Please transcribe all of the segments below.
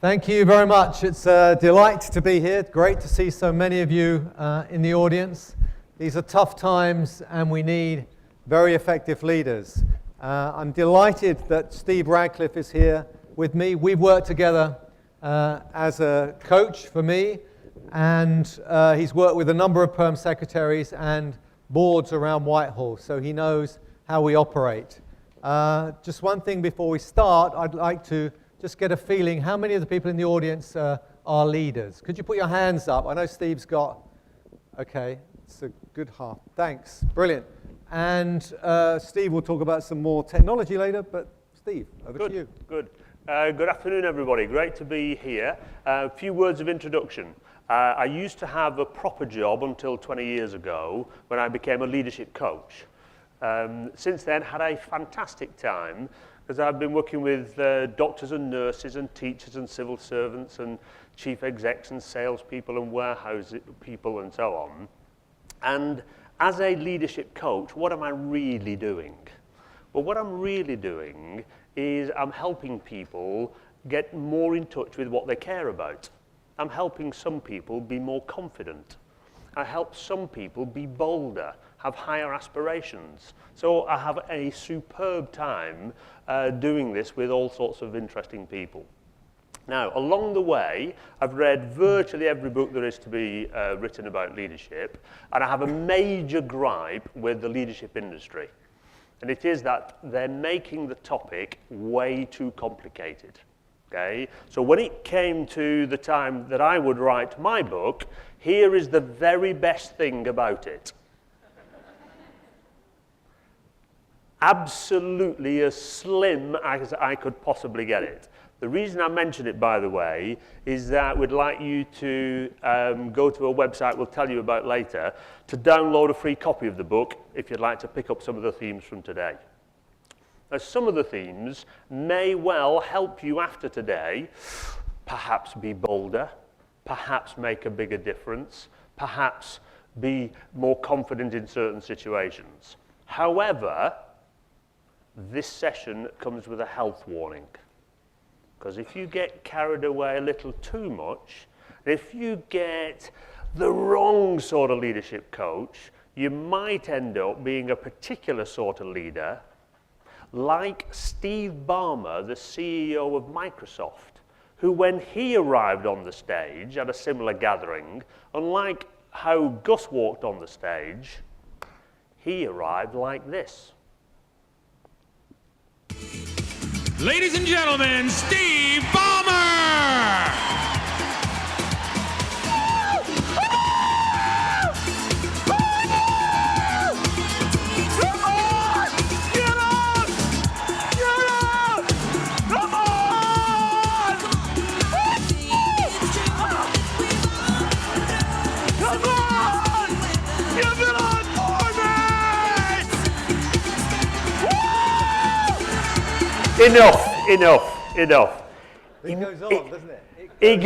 Thank you very much. It's a delight to be here. Great to see so many of you in the audience. These are tough times and we need very effective leaders. I'm delighted that Steve Radcliffe is here with me. We've worked together as a coach for me, and he's worked with a number of perm secretaries and boards around Whitehall, so he knows how we operate. Just one thing before we start, I'd like to just get a feeling, how many of the people in the audience are leaders? Could you put your hands up? I know Steve's got, okay, it's a good half. Thanks, brilliant. And Steve will talk about some more technology later, but Steve, over to you. Good. Good afternoon, everybody. Great to be here. A few words of introduction. I used to have a proper job until 20 years ago when I became a leadership coach. Since then, had a fantastic time because I've been working with doctors and nurses and teachers and civil servants and chief execs and salespeople and warehouse people and so on. And as a leadership coach, what am I really doing? Well, what I'm really doing is I'm helping people get more in touch with what they care about. I'm helping some people be more confident. I help some people be bolder, have higher aspirations. So I have a superb time doing this with all sorts of interesting people. Now, along the way, I've read virtually every book there is to be written about leadership, and I have a major gripe with the leadership industry. And it is that they're making the topic way too complicated. Okay? So when it came to the time that I would write my book, here is the very best thing about it. Absolutely as slim as I could possibly get it. The reason I mention it, by the way, is that we'd like you to go to a website we'll tell you about later to download a free copy of the book if you'd like to pick up some of the themes from today. Now, some of the themes may well help you after today, perhaps be bolder, perhaps make a bigger difference, perhaps be more confident in certain situations. However, this session comes with a health warning. Because if you get carried away a little too much, if you get the wrong sort of leadership coach, you might end up being a particular sort of leader, like Steve Ballmer, the CEO of Microsoft, who when he arrived on the stage at a similar gathering, unlike how Gus walked on the stage, he arrived like this. Ladies and gentlemen, Steve Ballmer! Enough. It goes on, doesn't it? He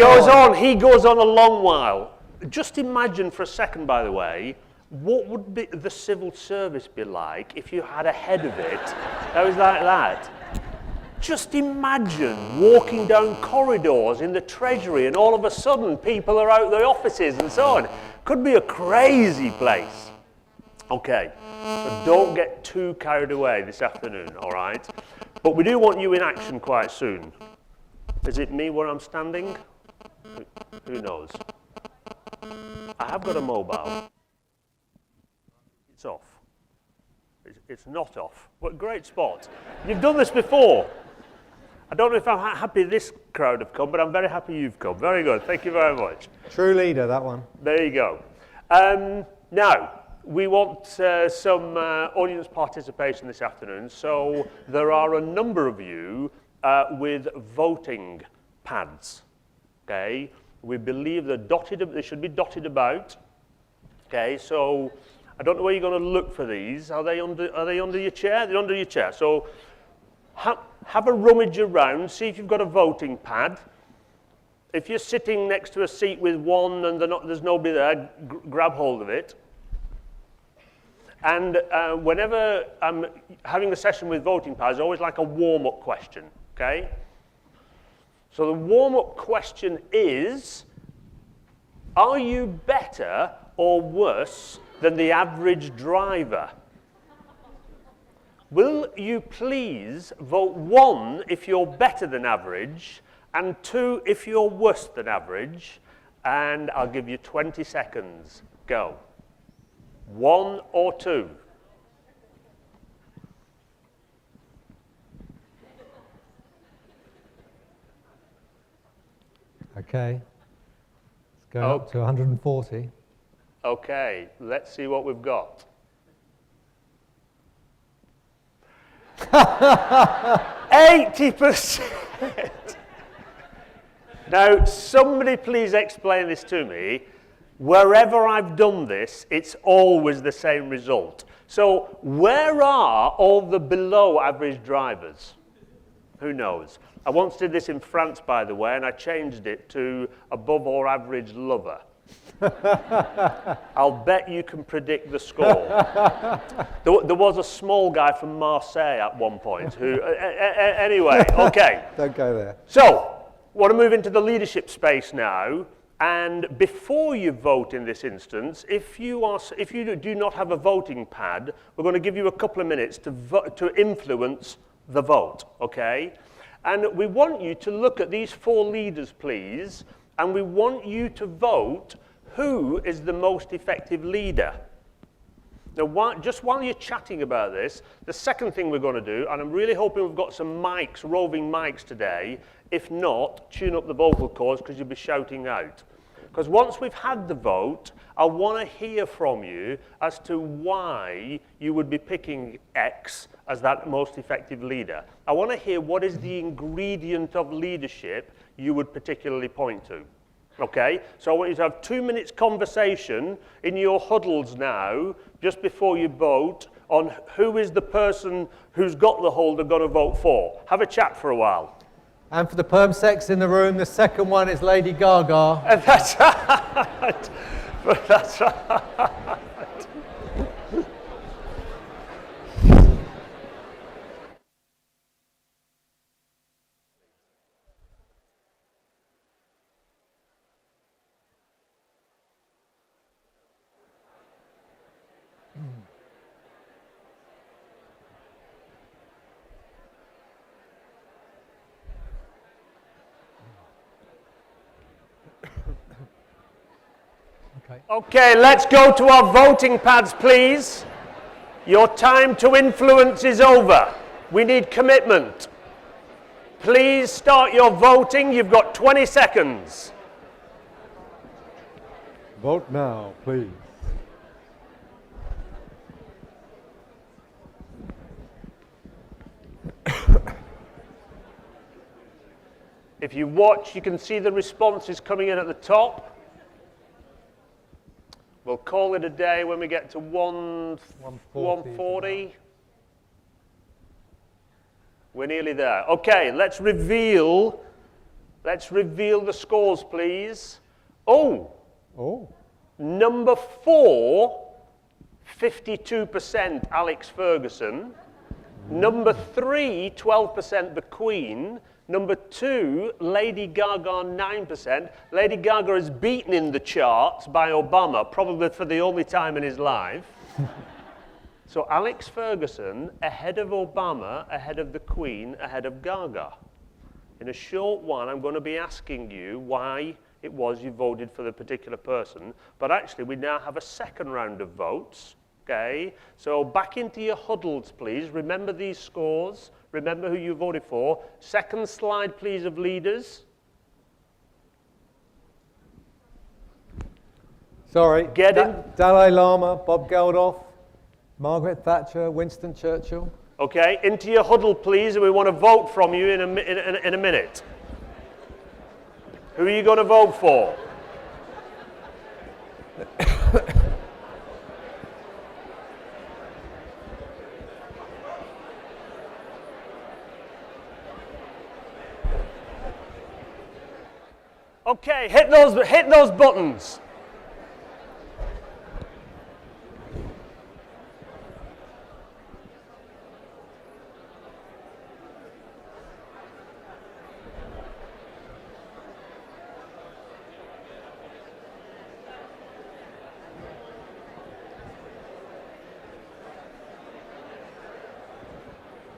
goes on a long while. Just imagine for a second, by the way, what would the civil service be like if you had a head of it that was like that? Just imagine walking down corridors in the Treasury and all of a sudden people are out of their offices and so on. Could be a crazy place. Okay, so don't get too carried away this afternoon, all right? But we do want you in action quite soon. Is it me where I'm standing? Who knows? I have got a mobile. It's off. It's not off. What a great spot. You've done this before. I don't know if I'm happy this crowd have come, but I'm very happy you've come. Very good. Thank you very much. True leader, that one. There you go. Now, we want some audience participation this afternoon, so there are a number of you with voting pads. Okay, we believe they should be dotted about. Okay, so I don't know where you're going to look for these. Are they under your chair? They're under your chair. So have a rummage around, see if you've got a voting pad. If you're sitting next to a seat with one and there's nobody there, grab hold of it. And whenever I'm having a session with voting pads, I always like a warm-up question, okay? So the warm-up question is, are you better or worse than the average driver? Will you please vote 1 if you're better than average, and 2 if you're worse than average, and I'll give you 20 seconds. Go. 1 or 2. Okay. Let's go up to 140. Okay, let's see what we've got. 80%. Now, somebody please explain this to me. Wherever I've done this, it's always the same result. So where are all the below average drivers? Who knows? I once did this in France, by the way, and I changed it to above or average lover. I'll bet you can predict the score. There was a small guy from Marseille at one point who, anyway, okay. Don't go there. So, want to move into the leadership space now. And before you vote in this instance, if you do not have a voting pad, we're going to give you a couple of minutes to influence the vote, okay? And we want you to look at these 4 leaders, please, and we want you to vote who is the most effective leader. Now, just while you're chatting about this, the second thing we're going to do, and I'm really hoping we've got some mics, roving mics today. If not, tune up the vocal cords because you'll be shouting out. Because once we've had the vote, I want to hear from you as to why you would be picking X as that most effective leader. I want to hear what is the ingredient of leadership you would particularly point to. Okay, so I want you to have 2 minutes conversation in your huddles now, just before you vote, on who is the person who's got the holder going to vote for. Have a chat for a while. And for the perm sex in the room, the second one is Lady Gaga. And that's right. That's right. Okay, let's go to our voting pads, please. Your time to influence is over. We need commitment. Please start your voting. You've got 20 seconds. Vote now, please. If you watch, you can see the responses coming in at the top. We'll call it a day when we get to 140. We're nearly there. Okay, let's reveal the scores, please. Oh. Number 4, 52% Alex Ferguson. Number 3, 12% the Queen. Number 2, Lady Gaga, 9%. Lady Gaga is beaten in the charts by Obama, probably for the only time in his life. So Alex Ferguson, ahead of Obama, ahead of the Queen, ahead of Gaga. In a short while, I'm going to be asking you why it was you voted for the particular person. But actually, we now have a second round of votes. Okay, so back into your huddles, please. Remember these scores. Remember who you voted for. Second slide, please, of leaders. Sorry. Get in. Dalai Lama, Bob Geldof, Margaret Thatcher, Winston Churchill. Okay, into your huddle, please, and we want to vote from you in a minute. Who are you going to vote for? Okay, hit those buttons.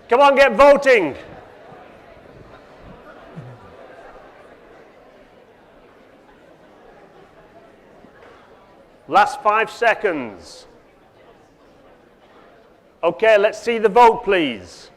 Come on, get voting. Last 5 seconds. Okay, let's see the vote, please.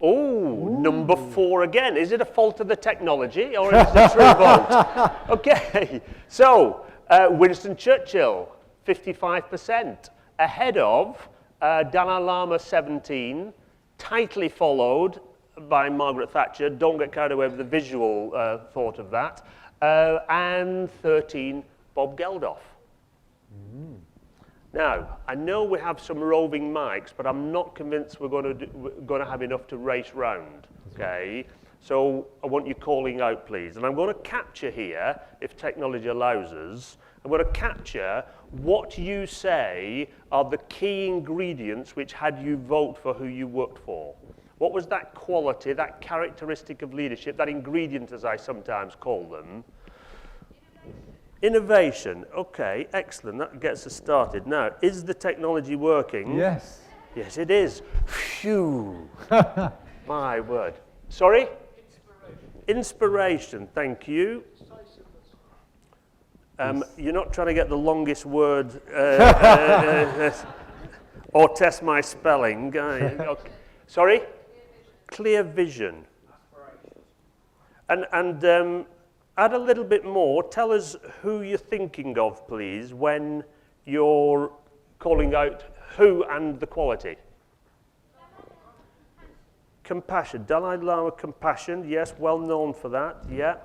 Oh, number 4 again. Is it a fault of the technology or is it a true vote? Okay, so Winston Churchill, 55%, ahead of Dalai Lama, 17, tightly followed by Margaret Thatcher. Don't get carried away with the visual thought of that. And 13, Bob Geldof. Now, I know we have some roving mics, but I'm not convinced we're going to have enough to race round, okay? So I want you calling out, please. And I'm going to capture here, if technology allows us, I'm going to capture what you say are the key ingredients which had you vote for who you worked for. What was that quality, that characteristic of leadership, that ingredient, as I sometimes call them? Innovation. Okay, excellent. That gets us started. Now, is the technology working? Yes. Yes, it is. Phew. My word. Sorry? Inspiration. Thank you. You're not trying to get the longest word or test my spelling. Okay. Sorry? Clear vision. And add a little bit more. Tell us who you're thinking of, please, when you're calling out who and the quality. Compassion. Dalai Lama, compassion. Yes, well known for that. Yeah.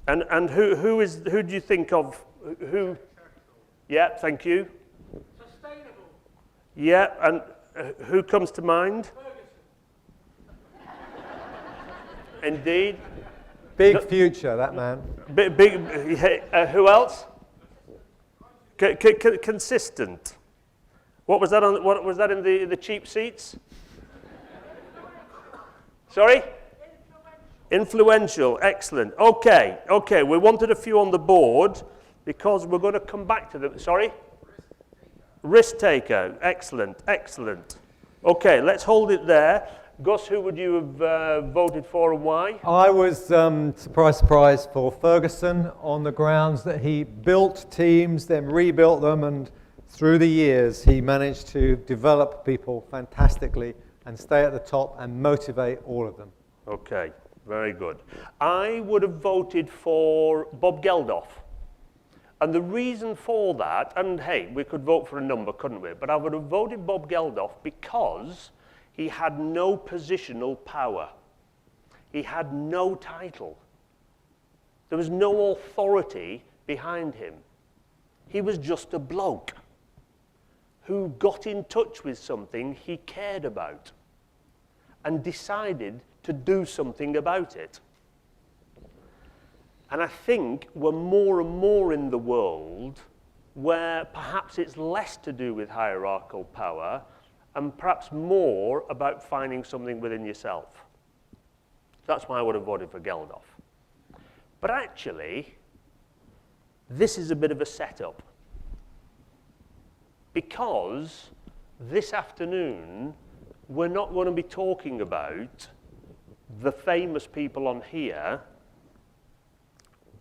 And who do you think of? Who? Yeah, thank you. Sustainable. Yeah, and who comes to mind? Indeed. Big future, that man. Big. Who else? Consistent. What was that on? What was that in the cheap seats? Sorry. Influential. Excellent. Okay. Okay. We wanted a few on the board because we're going to come back to them. Sorry. Risk taker. Excellent. Excellent. Okay. Let's hold it there. Gus, who would you have voted for and why? I was, surprise, surprise, for Ferguson on the grounds that he built teams, then rebuilt them, and through the years he managed to develop people fantastically and stay at the top and motivate all of them. Okay, very good. I would have voted for Bob Geldof. And the reason for that, and hey, we could vote for a number, couldn't we? But I would have voted Bob Geldof because he had no positional power. He had no title. There was no authority behind him. He was just a bloke who got in touch with something he cared about and decided to do something about it. And I think we're more and more in the world where perhaps it's less to do with hierarchical power and perhaps more about finding something within yourself. That's why I would have voted for Geldof. But actually, this is a bit of a setup. Because this afternoon, we're not going to be talking about the famous people on here,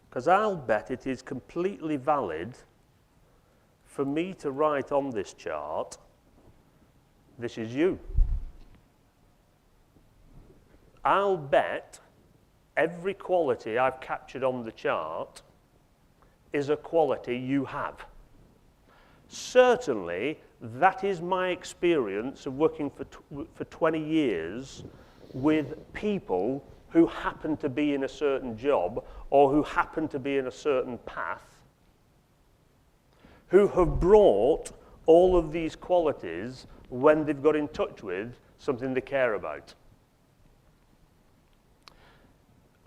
because I'll bet it is completely valid for me to write on this chart, this is you. I'll bet every quality I've captured on the chart is a quality you have. Certainly, that is my experience of working for 20 years with people who happen to be in a certain job or who happen to be in a certain path, who have brought all of these qualities when they've got in touch with something they care about.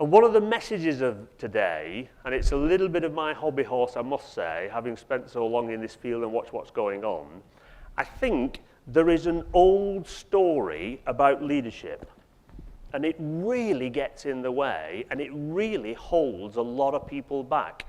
And one of the messages of today, and it's a little bit of my hobby horse, I must say, having spent so long in this field and watched what's going on, I think there is an old story about leadership, and it really gets in the way, and it really holds a lot of people back.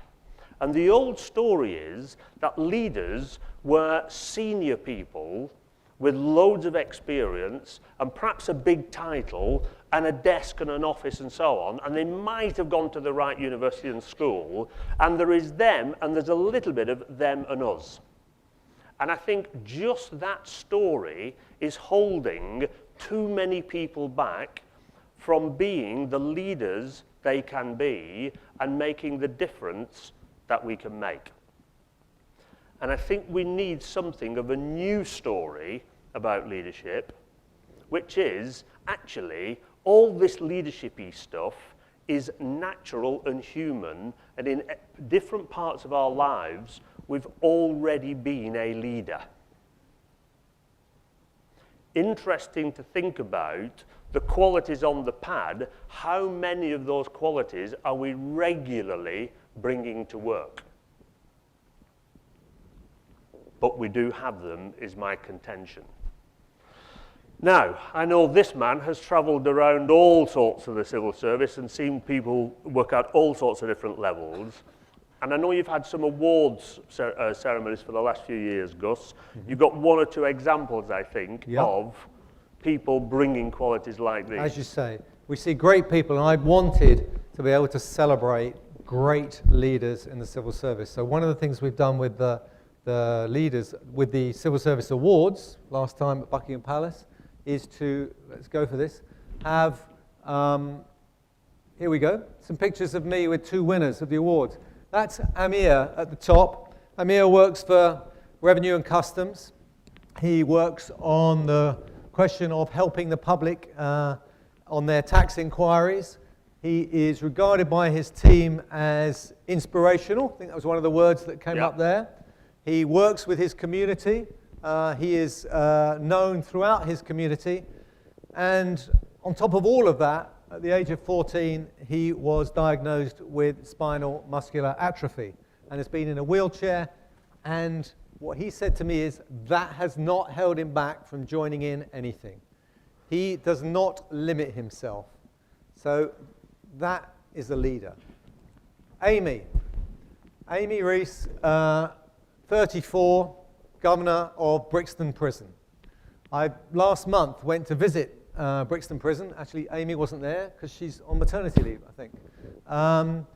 And the old story is that leaders were senior people with loads of experience and perhaps a big title and a desk and an office and so on, and they might have gone to the right university and school, and there is them and there's a little bit of them and us. And I think just that story is holding too many people back from being the leaders they can be and making the difference that we can make. And I think we need something of a new story about leadership, which is actually all this leadership-y stuff is natural and human, and in different parts of our lives, we've already been a leader. Interesting to think about the qualities on the pad, how many of those qualities are we regularly bringing to work? But we do have them, is my contention. Now, I know this man has travelled around all sorts of the civil service and seen people work out all sorts of different levels. And I know you've had some awards ceremonies for the last few years, Gus. You've got one or two examples, I think, of people bringing qualities like these. As you say, we see great people, and I wanted to be able to celebrate great leaders in the civil service. So one of the things we've done with the leaders, with the Civil Service Awards, last time at Buckingham Palace, is to, let's go for this, have, here we go, some pictures of me with two winners of the awards. That's Amir at the top. Amir works for Revenue and Customs. He works on the question of helping the public on their tax inquiries. He is regarded by his team as inspirational. I think that was one of the words that came up there. He works with his community. He is known throughout his community. And on top of all of that, at the age of 14, he was diagnosed with spinal muscular atrophy and has been in a wheelchair. And what he said to me is that has not held him back from joining in anything. He does not limit himself. So that is a leader. Amy Rees, 34, governor of Brixton Prison. I last month went to visit Brixton Prison. Actually, Amy wasn't there because she's on maternity leave, I think.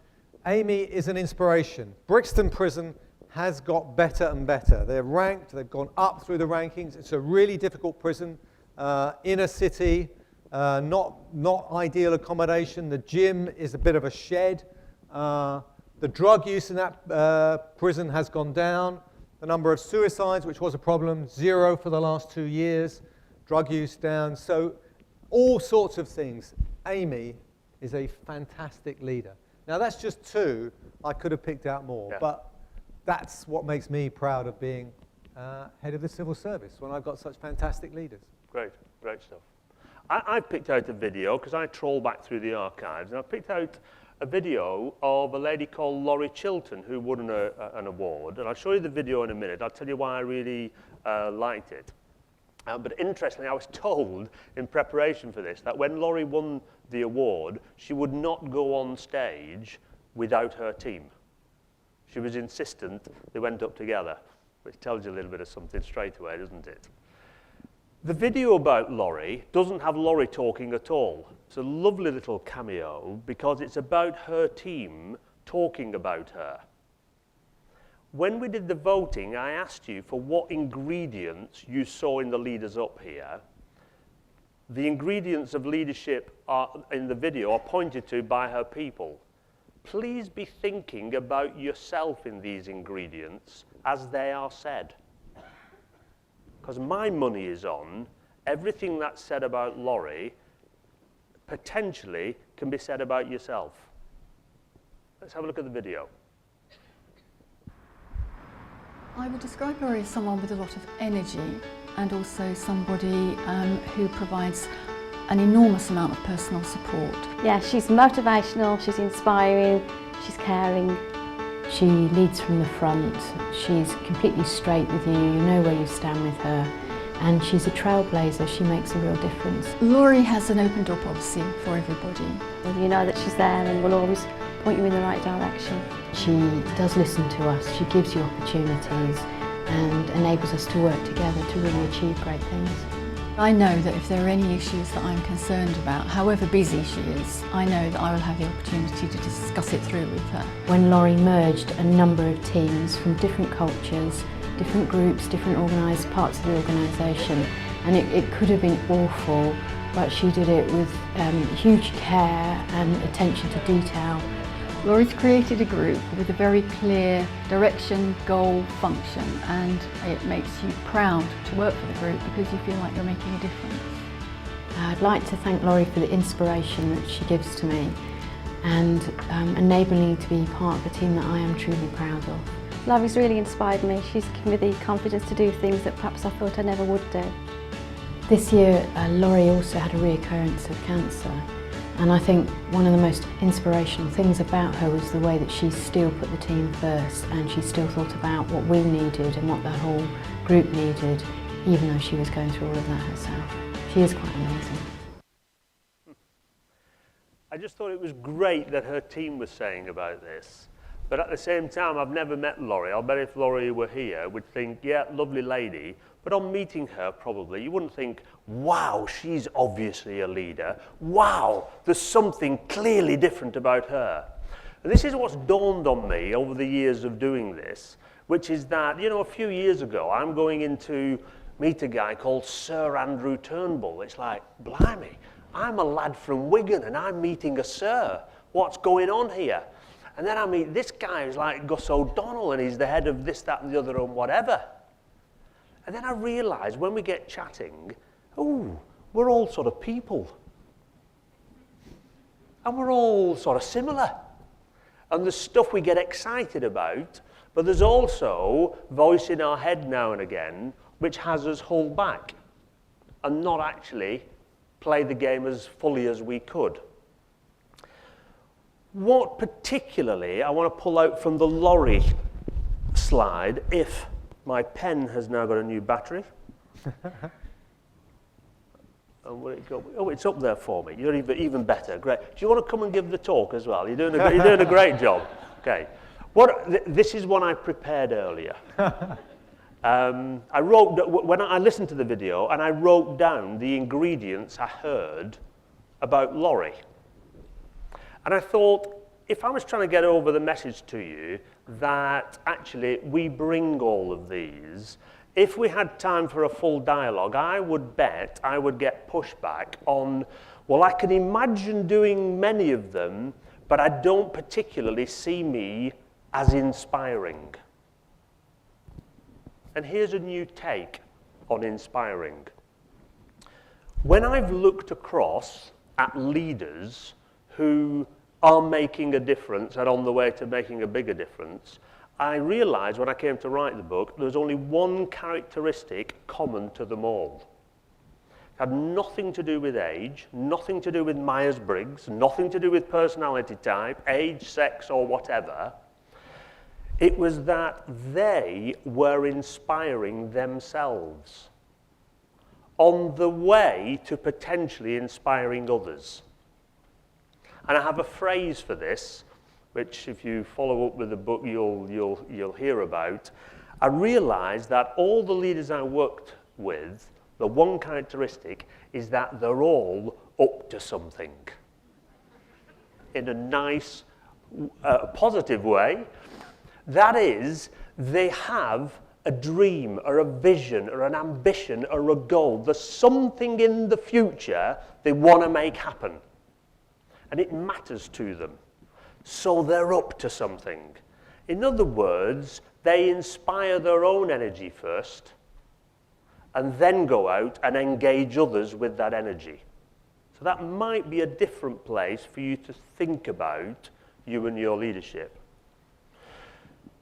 Amy is an inspiration. Brixton Prison has got better and better. They're ranked, they've gone up through the rankings. It's a really difficult prison, inner city, not ideal accommodation. The gym is a bit of a shed. The drug use in that prison has gone down. The number of suicides, which was a problem, 0 for the last 2 years. Drug use down. So all sorts of things. Amy is a fantastic leader. Now that's just 2. I could have picked out more, but that's what makes me proud of being head of the civil service, when I've got such fantastic leaders. Great stuff. I've picked out a video, because I troll back through the archives, and I've picked out a video of a lady called Laurie Chilton, who won an award, and I'll show you the video in a minute. I'll tell you why I really liked it. But interestingly, I was told in preparation for this that when Laurie won the award, she would not go on stage without her team. She was insistent they went up together, which tells you a little bit of something straight away, doesn't it? The video about Laurie doesn't have Laurie talking at all. It's a lovely little cameo because it's about her team talking about her. When we did the voting, I asked you for what ingredients you saw in the leaders up here. The ingredients of leadership in the video are pointed to by her people. Please be thinking about yourself in these ingredients as they are said. Because my money is on everything that's said about Laurie potentially can be said about yourself. Let's have a look at the video. I would describe Laurie as someone with a lot of energy and also somebody who provides an enormous amount of personal support. Yeah, she's motivational, she's inspiring, she's caring. She leads from the front, she's completely straight with you, you know where you stand with her. and she's a trailblazer. She makes a real difference. Laurie has an open door policy for everybody. You know that she's there and will always point you in the right direction. She does listen to us, she gives you opportunities and enables us to work together to really achieve great things. I know that if there are any issues that I'm concerned about, however busy she is, I know that I will have the opportunity to discuss it through with her. When Laurie merged a number of teams from different cultures, different groups, different organised parts of the organisation, and it could have been awful, but she did it with huge care and attention to detail. Laurie's created a group with a very clear direction, goal, function, and it makes you proud to work for the group because you feel like you're making a difference. I'd like to thank Laurie for the inspiration that she gives to me and enabling me to be part of a team that I am truly proud of. Laurie's really inspired me. She's given me the confidence to do things that perhaps I thought I never would do. This year, Laurie also had a reoccurrence of cancer. And I think one of the most inspirational things about her was the way that she still put the team first, and she still thought about what we needed and what the whole group needed, even though she was going through all of that herself. She is quite amazing. I just thought it was great that her team was saying about this. But at the same time, I've never met Laurie. I'll bet if Laurie were here, would think, yeah, lovely lady. But on meeting her, probably, you wouldn't think, wow, she's obviously a leader. Wow, there's something clearly different about her. And this is what's dawned on me over the years of doing this, which is that, you know, a few years ago, I'm going in to meet a guy called Sir Andrew Turnbull. It's like, blimey, I'm a lad from Wigan and I'm meeting a sir. What's going on here? And then I meet this guy who's like Gus O'Donnell and he's the head of this, that and the other and whatever. And then I realise when we get chatting, oh, we're all sort of people. And we're all sort of similar. And there's stuff we get excited about, but there's also voice in our head now and again which has us hold back and not actually play the game as fully as we could. What particularly I want to pull out from the Laurie slide, if my pen has now got a new battery. And where it go? Oh, it's up there for me. You're even better. Great. Do you want to come and give the talk as well? You're doing a great job. Okay. This is one I prepared earlier. When I listened to the video and I wrote down the ingredients I heard about Laurie. And I thought, if I was trying to get over the message to you that actually we bring all of these, if we had time for a full dialogue, I would bet I would get pushback on, well, I can imagine doing many of them, but I don't particularly see me as inspiring. And here's a new take on inspiring. When I've looked across at leaders who are making a difference and on the way to making a bigger difference, I realised when I came to write the book, there was only one characteristic common to them all. It had nothing to do with age, nothing to do with Myers-Briggs, nothing to do with personality type, age, sex, or whatever. It was that they were inspiring themselves on the way to potentially inspiring others. And I have a phrase for this, which if you follow up with the book, you'll hear about. I realized that all the leaders I worked with, the one characteristic is that they're all up to something. In a nice, positive way. That is, they have a dream or a vision or an ambition or a goal. There's something in the future they want to make happen. And it matters to them. So they're up to something. In other words, they inspire their own energy first and then go out and engage others with that energy. So that might be a different place for you to think about you and your leadership.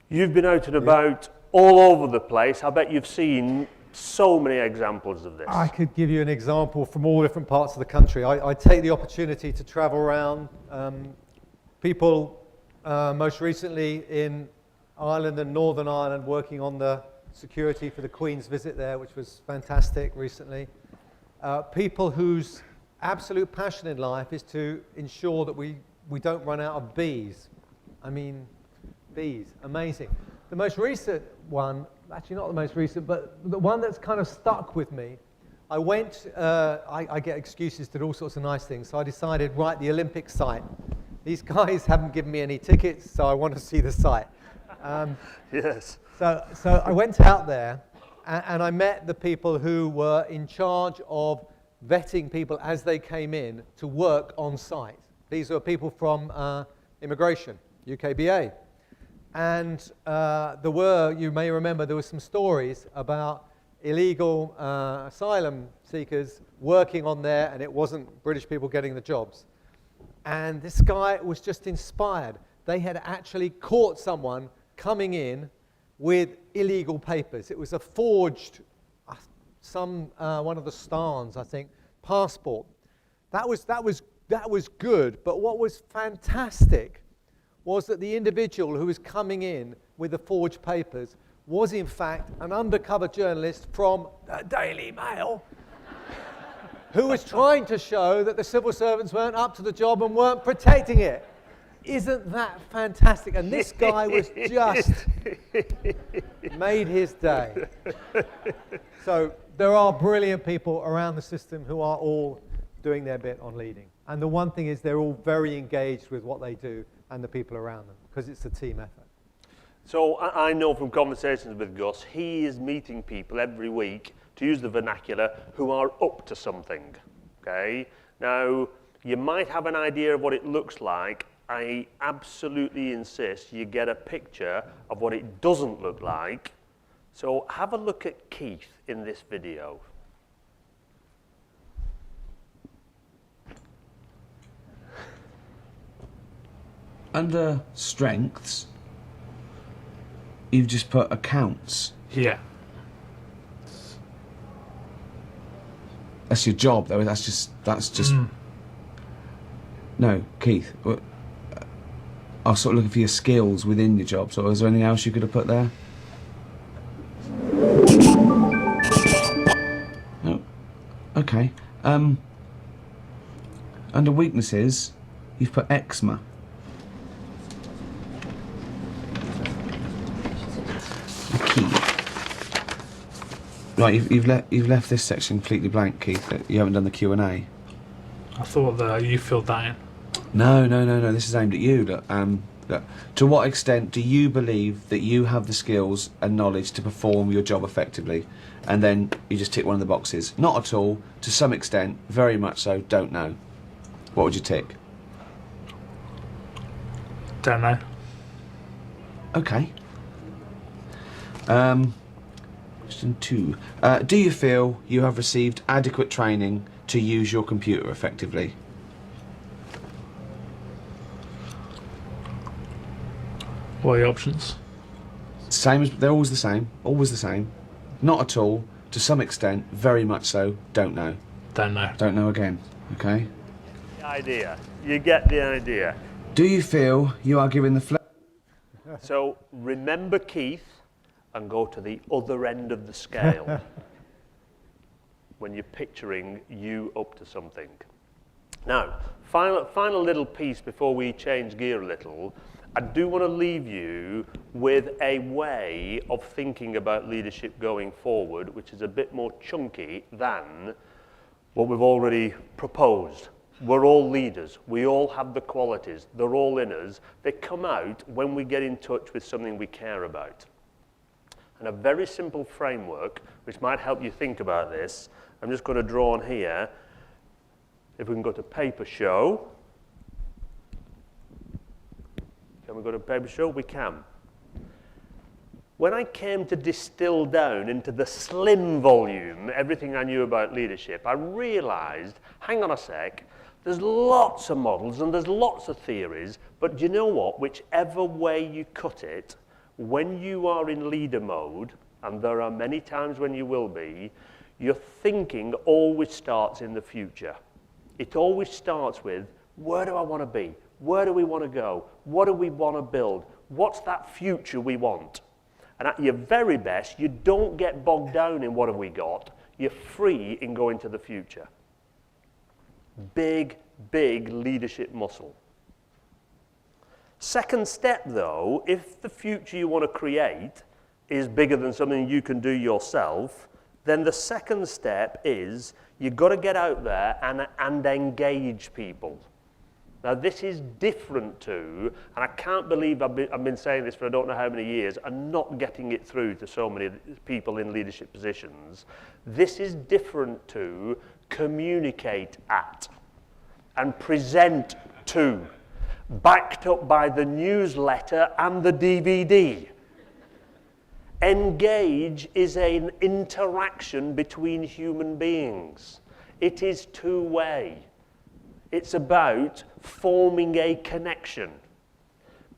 You've been out and about all over the place. I bet you've seen so many examples of this. I could give you an example from all different parts of the country. I take the opportunity to travel around. People, most recently in Ireland and Northern Ireland, working on the security for the Queen's visit there, which was fantastic recently. People whose absolute passion in life is to ensure that we don't run out of bees. I mean, bees, amazing. The most recent one, actually not the most recent, but the one that's kind of stuck with me, I went, I get excuses to do all sorts of nice things, so I decided, right, the Olympic site. These guys haven't given me any tickets, so I want to see the site. Yes. So I went out there, and I met the people who were in charge of vetting people as they came in to work on site. These were people from immigration, UKBA. And there were, you may remember, there were some stories about illegal asylum seekers working on there, and it wasn't British people getting the jobs. And this guy was just inspired. They had actually caught someone coming in with illegal papers. It was a forged, one of the Stans, I think, passport. That was good, but what was fantastic was that the individual who was coming in with the forged papers was in fact an undercover journalist from the Daily Mail who was trying to show that the civil servants weren't up to the job and weren't protecting it. Isn't that fantastic? And this guy was just made his day. So there are brilliant people around the system who are all doing their bit on leading. And the one thing is they're all very engaged with what they do and the people around them, because it's a team effort. So I know from conversations with Gus, he is meeting people every week, to use the vernacular, who are up to something, okay? Now, you might have an idea of what it looks like. I absolutely insist you get a picture of what it doesn't look like. So have a look at Keith in this video. Under strengths, you've just put accounts. Yeah. That's your job, though. That's just. No, Keith. I was sort of looking for your skills within your job. So, is there anything else you could have put there? No. Okay. Under weaknesses, you've put eczema. Right, you've left this section completely blank, Keith. You haven't done the Q&A. I thought that you filled that in. No. This is aimed at you. Look, to what extent do you believe that you have the skills and knowledge to perform your job effectively? And then you just tick one of the boxes. Not at all. To some extent. Very much so. Don't know. What would you tick? Don't know. Okay. Question 2. Do you feel you have received adequate training to use your computer effectively? What are the options? Same as they're always the same. Always the same. Not at all. To some extent. Very much so. Don't know. Don't know. Don't know again. Okay. The idea. You get the idea. Do you feel you are given the So remember Keith and go to the other end of the scale when you're picturing you up to something. Now, final little piece before we change gear a little. I do want to leave you with a way of thinking about leadership going forward, which is a bit more chunky than what we've already proposed. We're all leaders. We all have the qualities. They're all in us. They come out when we get in touch with something we care about. And a very simple framework, which might help you think about this, I'm just going to draw on here. If we can go to paper show. Can we go to paper show? We can. When I came to distill down into the slim volume everything I knew about leadership, I realized, hang on a sec, there's lots of models and there's lots of theories, but do you know what? Whichever way you cut it, when you are in leader mode, and there are many times when you will be, your thinking always starts in the future. It always starts with, where do I want to be? Where do we want to go? What do we want to build? What's that future we want? And at your very best, you don't get bogged down in what have we got. You're free in going to the future. Big, big leadership muscle. Second step, though, if the future you want to create is bigger than something you can do yourself, then the second step is you've got to get out there and engage people. Now, this is different to, and I can't believe I've been saying this for I don't know how many years, and not getting it through to so many people in leadership positions. This is different to communicate at and present to, backed up by the newsletter and the DVD. Engage is an interaction between human beings. It is two-way. It's about forming a connection.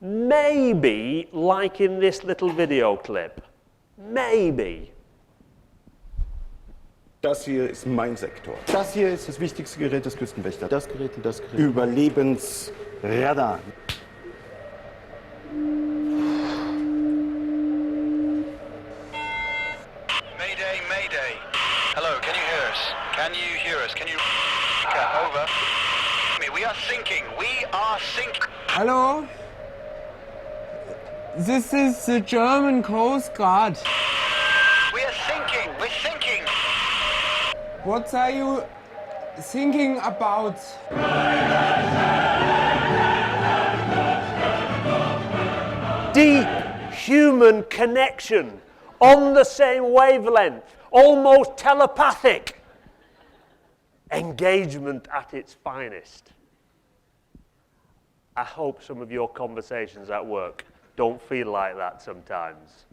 Maybe like in this little video clip. Maybe. Das hier ist mein Sektor. Das hier ist das wichtigste Gerät des Küstenwächters. Das Gerät und das Gerät. Überlebensradar. Mayday, mayday. Hello, can you hear us? Can you hear us? Can you... Over. We are sinking. We are sinking. Hello? This is the German Coast Guard. We are sinking. We're sinking. What are you thinking about? Deep human connection, on the same wavelength, almost telepathic. Engagement at its finest. I hope some of your conversations at work don't feel like that sometimes.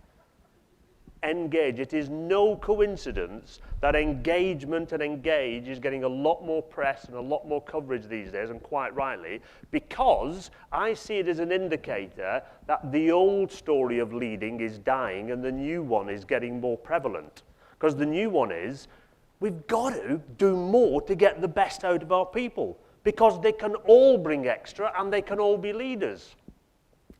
Engage. It is no coincidence that engagement and engage is getting a lot more press and a lot more coverage these days, and quite rightly, because I see it as an indicator that the old story of leading is dying and the new one is getting more prevalent. Because the new one is, we've got to do more to get the best out of our people, because they can all bring extra and they can all be leaders.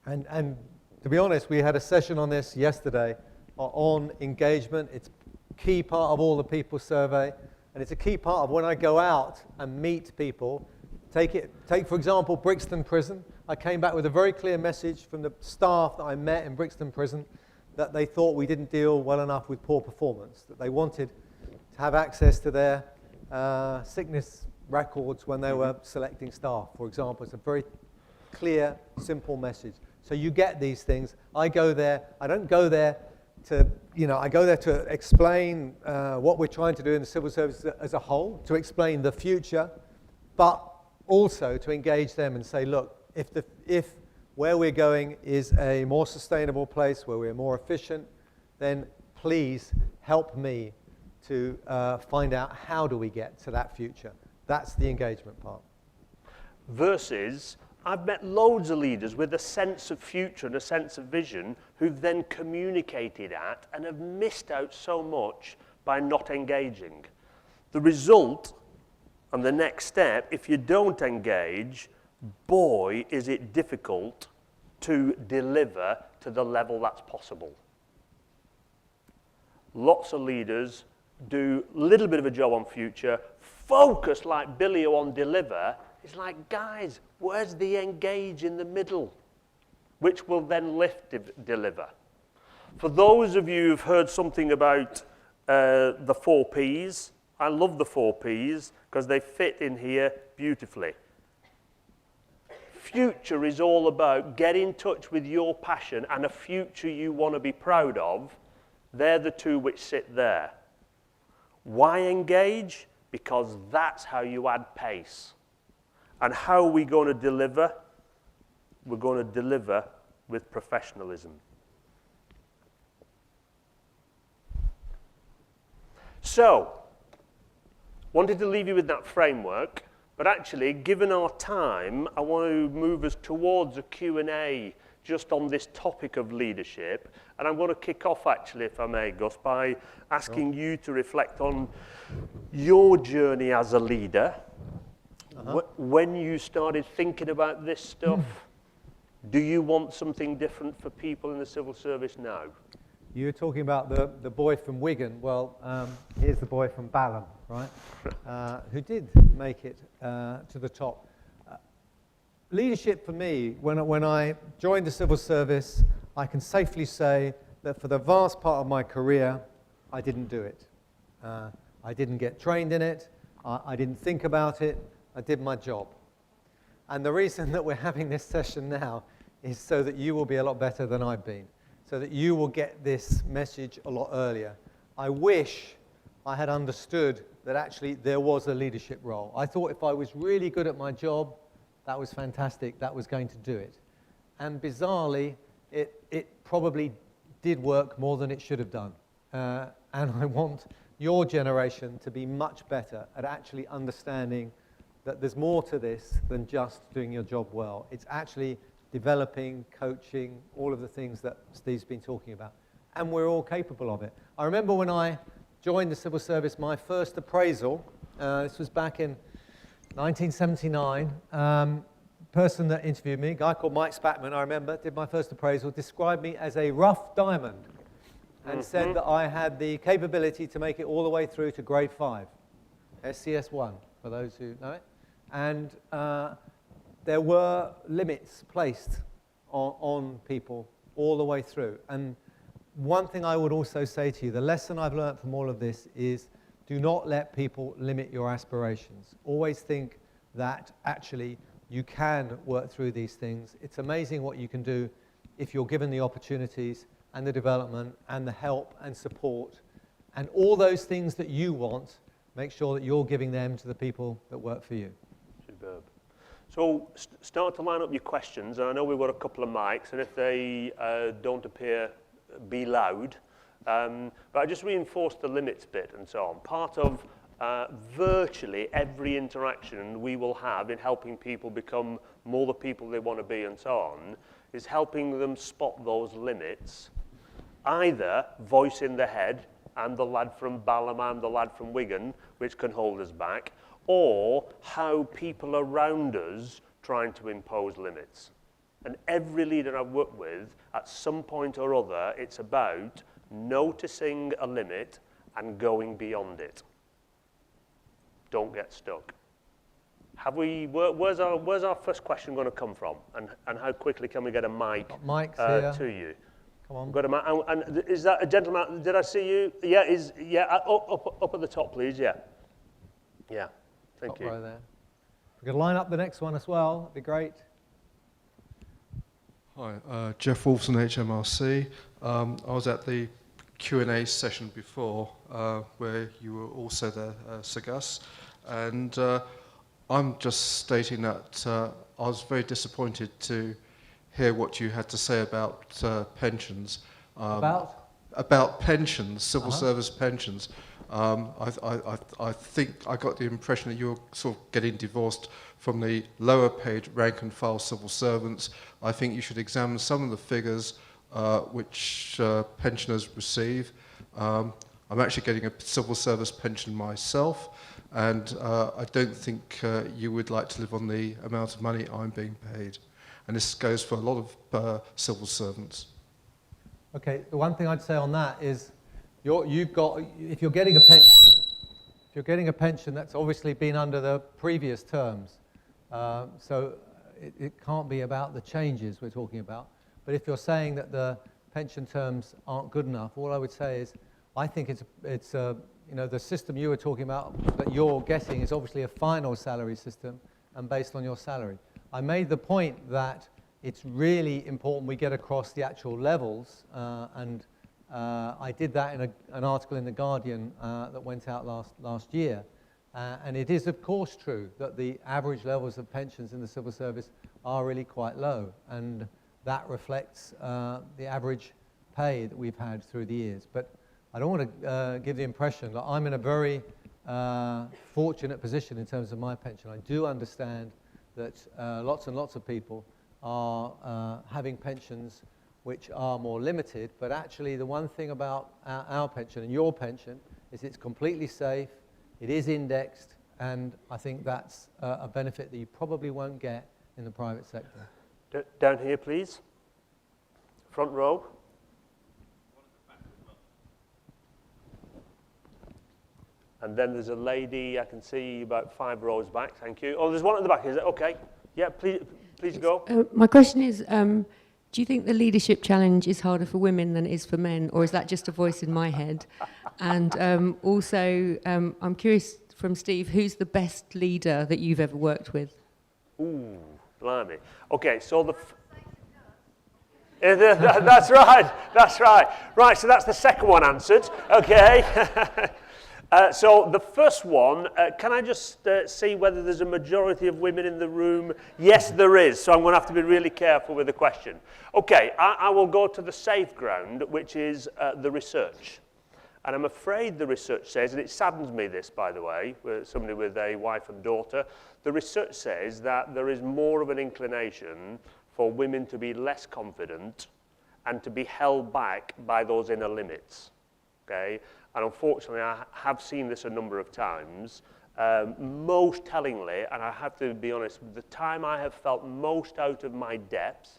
And to be honest, we had a session on this yesterday on engagement. It's a key part of all the people survey, and it's a key part of when I go out and meet people. Take for example, Brixton Prison. I came back with a very clear message from the staff that I met in Brixton Prison that they thought we didn't deal well enough with poor performance, that they wanted to have access to their sickness records when they were selecting staff, for example. It's a very clear, simple message. So you get these things. I go there. I don't go there to, I go there to explain what we're trying to do in the civil service as a whole, to explain the future, but also to engage them and say, look, if where we're going is a more sustainable place, where we're more efficient, then please help me to find out how do we get to that future. That's the engagement part. Versus, I've met loads of leaders with a sense of future and a sense of vision who've then communicated at and have missed out so much by not engaging. The result and the next step, if you don't engage, boy, is it difficult to deliver to the level that's possible. Lots of leaders do a little bit of a job on future, focus like Billy on deliver. It's like, guys, where's the engage in the middle, which will then lift deliver? For those of you who've heard something about the 4 Ps, I love the 4 Ps because they fit in here beautifully. Future is all about get in touch with your passion and a future you want to be proud of. They're the 2 which sit there. Why engage? Because that's how you add pace. And how are we going to deliver? We're going to deliver with professionalism. So, wanted to leave you with that framework, but actually, given our time, I want to move us towards a Q&A just on this topic of leadership. And I'm going to kick off, actually, if I may, Gus, by asking you to reflect on your journey as a leader. When you started thinking about this stuff, do you want something different for people in the civil service now? You were talking about the boy from Wigan. Well, here's the boy from Balham, right? Who did make it to the top. Leadership for me, when I joined the civil service, I can safely say that for the vast part of my career, I didn't do it. I didn't get trained in it. I didn't think about it. I did my job. And the reason that we're having this session now is so that you will be a lot better than I've been, so that you will get this message a lot earlier. I wish I had understood that actually there was a leadership role. I thought if I was really good at my job, that was fantastic, that was going to do it. And bizarrely, it probably did work more than it should have done. And I want your generation to be much better at actually understanding that there's more to this than just doing your job well. It's actually developing, coaching, all of the things that Steve's been talking about. And we're all capable of it. I remember when I joined the civil service, my first appraisal, this was back in 1979, person that interviewed me, a guy called Mike Spatman, I remember, did my first appraisal, described me as a rough diamond and said that I had the capability to make it all the way through to grade 5, SCS 1, for those who know it. And there were limits placed on people all the way through. And one thing I would also say to you, the lesson I've learned from all of this is do not let people limit your aspirations. Always think that actually you can work through these things. It's amazing what you can do if you're given the opportunities and the development and the help and support and all those things that you want. Make sure that you're giving them to the people that work for you. Superb. So start to line up your questions, and I know we've got a couple of mics, and if they don't appear, be loud. But I just reinforced the limits bit and so on. Part of virtually every interaction we will have in helping people become more the people they want to be and so on is helping them spot those limits, either voice in the head, I'm the lad from Balham, I'm the lad from Wigan, which can hold us back, or how people around us trying to impose limits. And every leader I've worked with, at some point or other, it's about noticing a limit and going beyond it. Don't get stuck. Where's our first question going to come from? And how quickly can we get a mic to you? Come on. Got a mic, and is that a gentleman? Did I see you? Yeah, up at the top, please. Yeah. Thank you. Right there. If we could line up the next one as well, that'd be great. Hi, Jeff Wolfson, HMRC. I was at the Q&A session before where you were also there, Sir Gus, and I'm just stating that I was very disappointed to hear what you had to say about pensions. About pensions, civil service pensions. I think I got the impression that you're sort of getting divorced from the lower paid rank and file civil servants. I think you should examine some of the figures which pensioners receive. I'm actually getting a civil service pension myself, and I don't think you would like to live on the amount of money I'm being paid. And this goes for a lot of civil servants. Okay, the one thing I'd say on that is if you're getting a pension that's obviously been under the previous terms, so it can't be about the changes we're talking about. But if you're saying that the pension terms aren't good enough, all I would say is I think it's the system you were talking about that you're getting is obviously a final salary system and based on your salary. I made the point that it's really important we get across the actual levels, and I did that in an article in The Guardian that went out last year. And it is, of course, true that the average levels of pensions in the civil service are really quite low, and that reflects the average pay that we've had through the years. But I don't want to give the impression that I'm in a very fortunate position in terms of my pension. I do understand that lots and lots of people are having pensions which are more limited, but actually the one thing about our pension and your pension is it's completely safe, it is indexed, and I think that's a benefit that you probably won't get in the private sector. Down here, please. Front row. And then there's a lady, I can see about 5 rows back, thank you. Oh, there's one at the back, is it? Okay. Yeah, please go. My question is, do you think the leadership challenge is harder for women than it is for men, or is that just a voice in my head? And also, I'm curious from Steve, who's the best leader that you've ever worked with? Ooh, blimey. Okay, so that's right, that's right. Right, so that's the second one answered, okay. So the first one, can I just see whether there's a majority of women in the room? Yes, there is, so I'm going to have to be really careful with the question. Okay, I will go to the safe ground, which is the research. And I'm afraid the research says, and it saddens me this, by the way, somebody with a wife and daughter, the research says that there is more of an inclination for women to be less confident and to be held back by those inner limits, okay? And unfortunately, I have seen this a number of times. Most tellingly, and I have to be honest, the time I have felt most out of my depth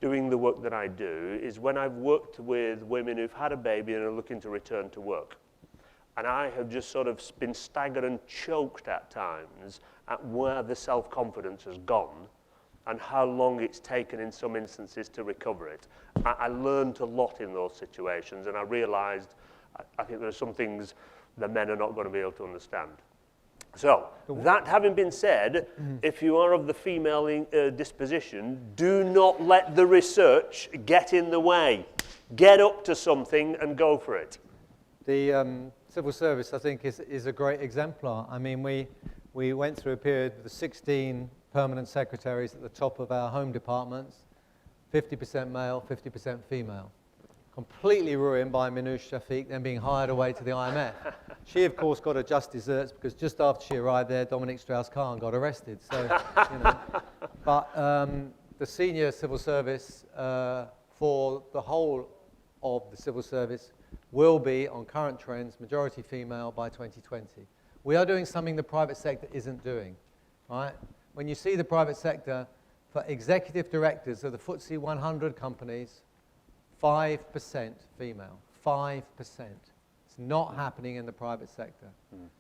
doing the work that I do is when I've worked with women who've had a baby and are looking to return to work. And I have just sort of been staggered and choked at times at where the self-confidence has gone and how long it's taken in some instances to recover it. I learned a lot in those situations, and I realized I think there are some things the men are not going to be able to understand. So, that having been said, if you are of the female disposition, do not let the research get in the way. Get up to something and go for it. The civil service, I think, is a great exemplar. I mean, we went through a period with the 16 permanent secretaries at the top of our home departments, 50% male, 50% female. Completely ruined by Minouche Shafiq, then being hired away to the IMF. She, of course, got her just desserts because just after she arrived there, Dominic Strauss-Kahn got arrested. So, you know. But the senior civil service for the whole of the civil service will be, on current trends, majority female by 2020. We are doing something the private sector isn't doing, right? When you see the private sector, for executive directors of the FTSE 100 companies, 5% female, 5%. It's not happening in the private sector.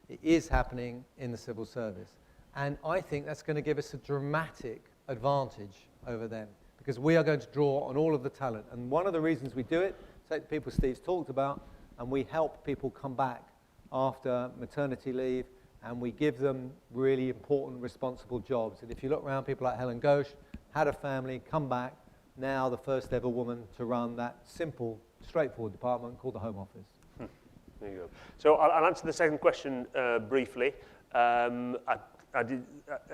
It is happening in the civil service. And I think that's going to give us a dramatic advantage over them because we are going to draw on all of the talent. And one of the reasons we do it, take the people Steve's talked about, and we help people come back after maternity leave, and we give them really important, responsible jobs. And if you look around, people like Helen Ghosh had a family, come back, now the first ever woman to run that simple, straightforward department called the Home Office. There you go. So I'll answer the second question briefly. I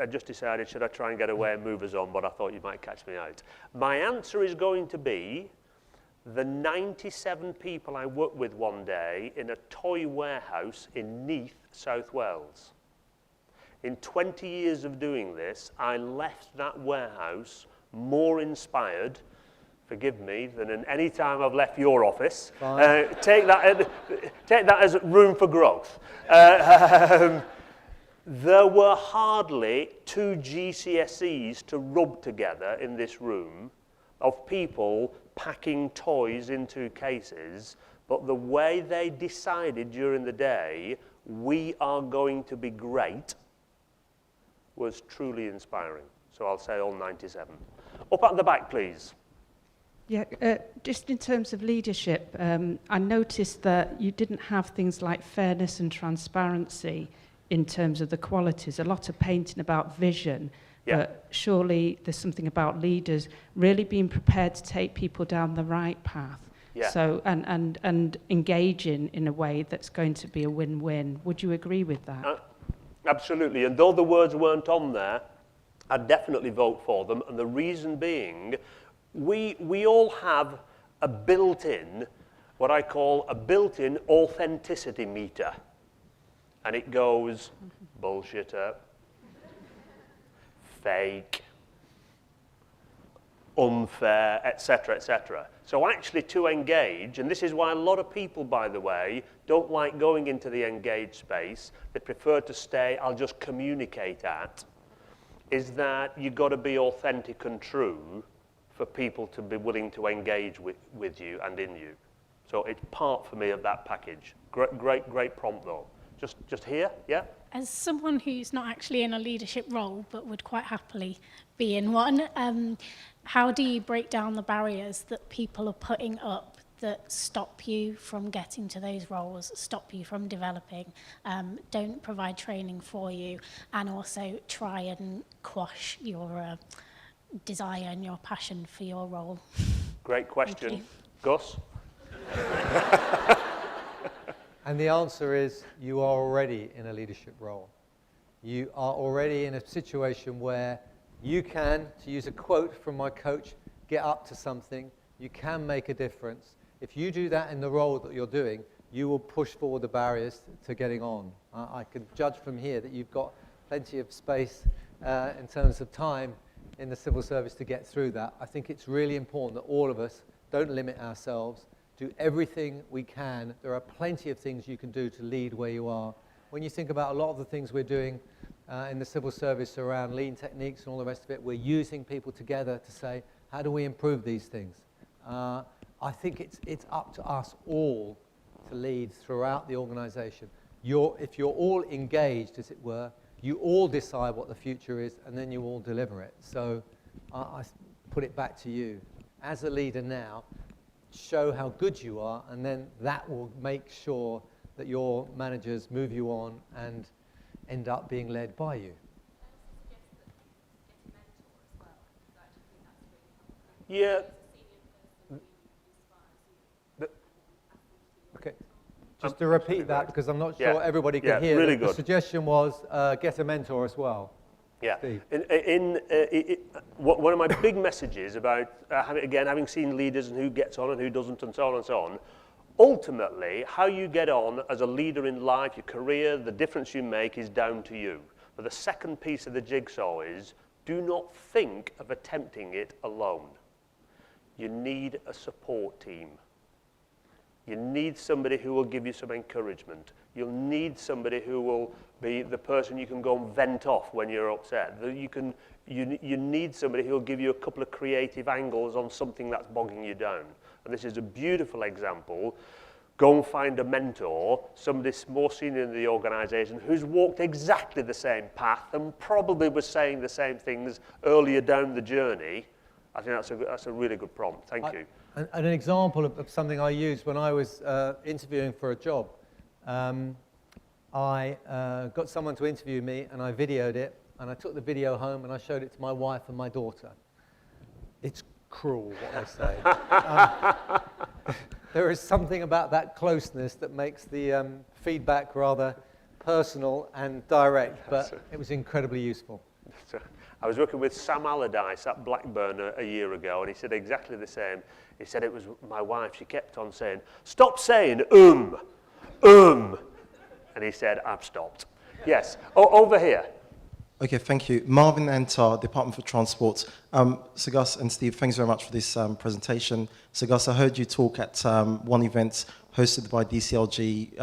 just decided, should I try and get away and move us on, but I thought you might catch me out. My answer is going to be the 97 people I worked with one day in a toy warehouse in Neath, South Wales. In 20 years of doing this, I left that warehouse more inspired, forgive me, than in any time I've left your office. Take that as room for growth. There were hardly 2 GCSEs to rub together in this room of people packing toys into cases, but the way they decided during the day, we are going to be great, was truly inspiring. So I'll say all 97. Up at the back, please. Yeah, just in terms of leadership, I noticed that you didn't have things like fairness and transparency in terms of the qualities. A lot of painting about vision, but surely there's something about leaders really being prepared to take people down the right path. Yeah. So and engaging in a way that's going to be a win-win. Would you agree with that? Absolutely. And though the words weren't on there, I'd definitely vote for them. And the reason being, we all have a built-in, what I call a built-in authenticity meter. And it goes bullshitter, fake, unfair, etc., etc. So actually to engage, and this is why a lot of people, by the way, don't like going into the engaged space. They prefer to stay, I'll just communicate at, is that you've got to be authentic and true for people to be willing to engage with you and in you. So it's part for me of that package. Great prompt though. Just here, yeah? As someone who's not actually in a leadership role but would quite happily be in one, how do you break down the barriers that people are putting up that stop you from getting to those roles, stop you from developing, don't provide training for you, and also try and quash your desire and your passion for your role? Great question. Gus? And the answer is you are already in a leadership role. You are already in a situation where you can, to use a quote from my coach, get up to something. You can make a difference. If you do that in the role that you're doing, you will push forward the barriers to getting on. I can judge from here that you've got plenty of space in terms of time in the civil service to get through that. I think it's really important that all of us don't limit ourselves, do everything we can. There are plenty of things you can do to lead where you are. When you think about a lot of the things we're doing in the civil service around lean techniques and all the rest of it, we're using people together to say, how do we improve these things? I think it's up to us all to lead throughout the organization. If you're all engaged, as it were, you all decide what the future is, and then you all deliver it. So I put it back to you. As a leader now, show how good you are, and then that will make sure that your managers move you on and end up being led by you. Yeah. Okay. Just to repeat that, because I'm not sure everybody can hear. Really the good. suggestion was get a mentor as well. Yeah. Steve. One of my big messages about, having seen leaders and who gets on and who doesn't and so on and so on, ultimately, how you get on as a leader in life, your career, the difference you make is down to you. But the second piece of the jigsaw is, do not think of attempting it alone. You need a support team. You need somebody who will give you some encouragement. You'll need somebody who will be the person you can go and vent off when you're upset. You need somebody who will give you a couple of creative angles on something that's bogging you down. And this is a beautiful example. Go and find a mentor, somebody more senior in the organization who's walked exactly the same path and probably was saying the same things earlier down the journey. I think that's a really good prompt. Thank you. And an example of something I used when I was interviewing for a job. I got someone to interview me, and I videoed it, and I took the video home and I showed it to my wife and my daughter. It's cruel what I say. There is something about that closeness that makes the feedback rather personal and direct, but it was incredibly useful. I was working with Sam Allardyce at Blackburn a year ago, and he said exactly the same. He said it was my wife. She kept on saying, "Stop saying And he said, "I've stopped." Yes. Over here. Okay, thank you. Marvin Antar, Department for Transport. Sir Gus and Steve, thanks very much for this presentation. Sir Gus, I heard you talk at one event hosted by DCLG,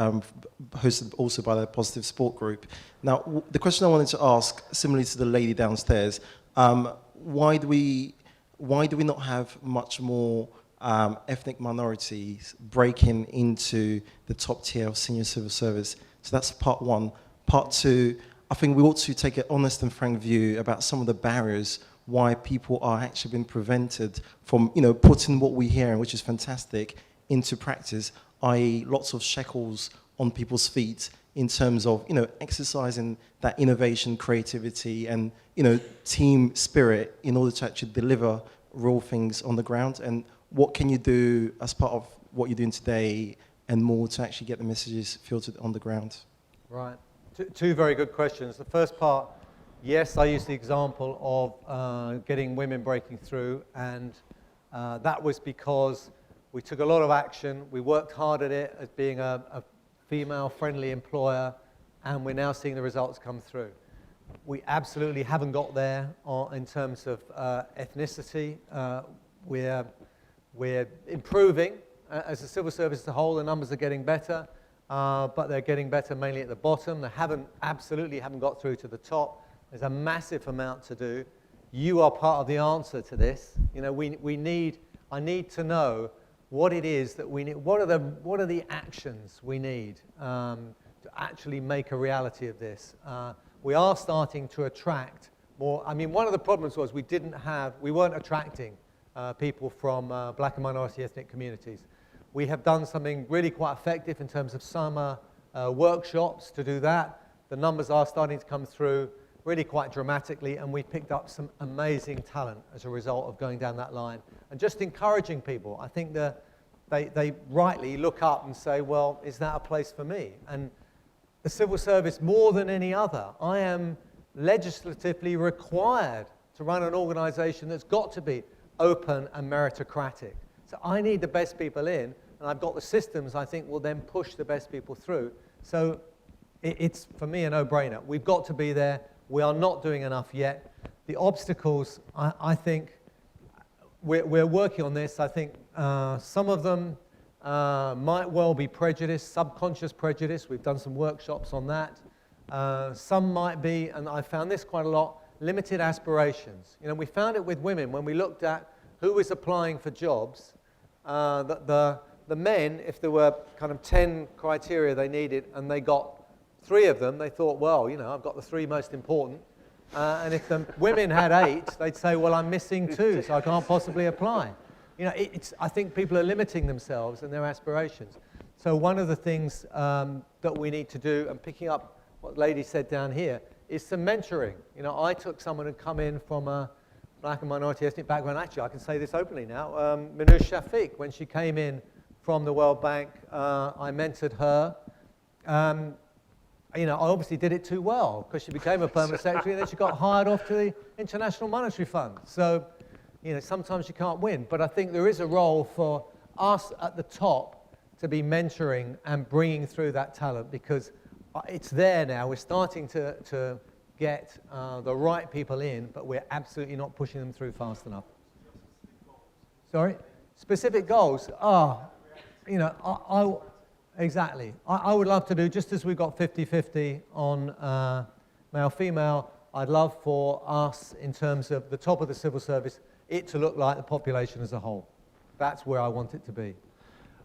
hosted also by the Positive Sport Group. Now, the question I wanted to ask, similarly to the lady downstairs, why do we not have much more ethnic minorities breaking into the top tier of senior civil service? So that's part one. Part two, I think we ought to take an honest and frank view about some of the barriers why people are actually being prevented from, putting what we hear, which is fantastic, into practice, i.e. lots of shekels on people's feet in terms of, exercising that innovation, creativity, and, team spirit in order to actually deliver real things on the ground. And what can you do as part of what you're doing today and more to actually get the messages filtered on the ground? Right. Two very good questions. The first part, yes, I used the example of getting women breaking through, and that was because we took a lot of action. We worked hard at it as being a female-friendly employer, and we're now seeing the results come through. We absolutely haven't got there in terms of ethnicity. We're improving. As a civil service as a whole, the numbers are getting better. But they're getting better mainly at the bottom. They absolutely haven't got through to the top. There's a massive amount to do. You are part of the answer to this. I need to know what it is that we need. What are the actions we need? actually make a reality of this. We are starting to attract more. I mean, one of the problems was we weren't attracting people from black and minority ethnic communities. We have done something really quite effective in terms of summer workshops to do that. The numbers are starting to come through really quite dramatically, and we've picked up some amazing talent as a result of going down that line. And just encouraging people, I think that they rightly look up and say, well, is that a place for me? And the civil service, more than any other, I am legislatively required to run an organization that's got to be open and meritocratic. So I need the best people in, and I've got the systems I think will then push the best people through. So it's, for me, a no-brainer. We've got to be there. We are not doing enough yet. The obstacles, I think, we're working on this. I think some of them might well be prejudice, subconscious prejudice. We've done some workshops on that. Some might be, and I found this quite a lot, limited aspirations. You know, we found it with women when we looked at who was applying for jobs. The men, if there were kind of 10 criteria they needed and they got 3 of them, they thought, well, you know, I've got the 3 most important. And if the women had 8, they'd say, well, I'm missing 2, so I can't possibly apply. You know, I think people are limiting themselves and their aspirations. So one of the things that we need to do, and picking up what the lady said down here, is some mentoring. You know, I took someone who'd come in from a black and minority ethnic background. Actually, I can say this openly now. Minouche Shafiq, when she came in from the World Bank, I mentored her. You know, I obviously did it too well because she became a permanent secretary and then she got hired off to the International Monetary Fund. So, you know, sometimes you can't win. But I think there is a role for us at the top to be mentoring and bringing through that talent, because it's there now. We're starting to get the right people in, but we're absolutely not pushing them through fast enough. Sorry? Specific goals? You know, exactly. I would love to do, just as we've got 50-50 on male-female, I'd love for us, in terms of the top of the civil service, it to look like the population as a whole. That's where I want it to be.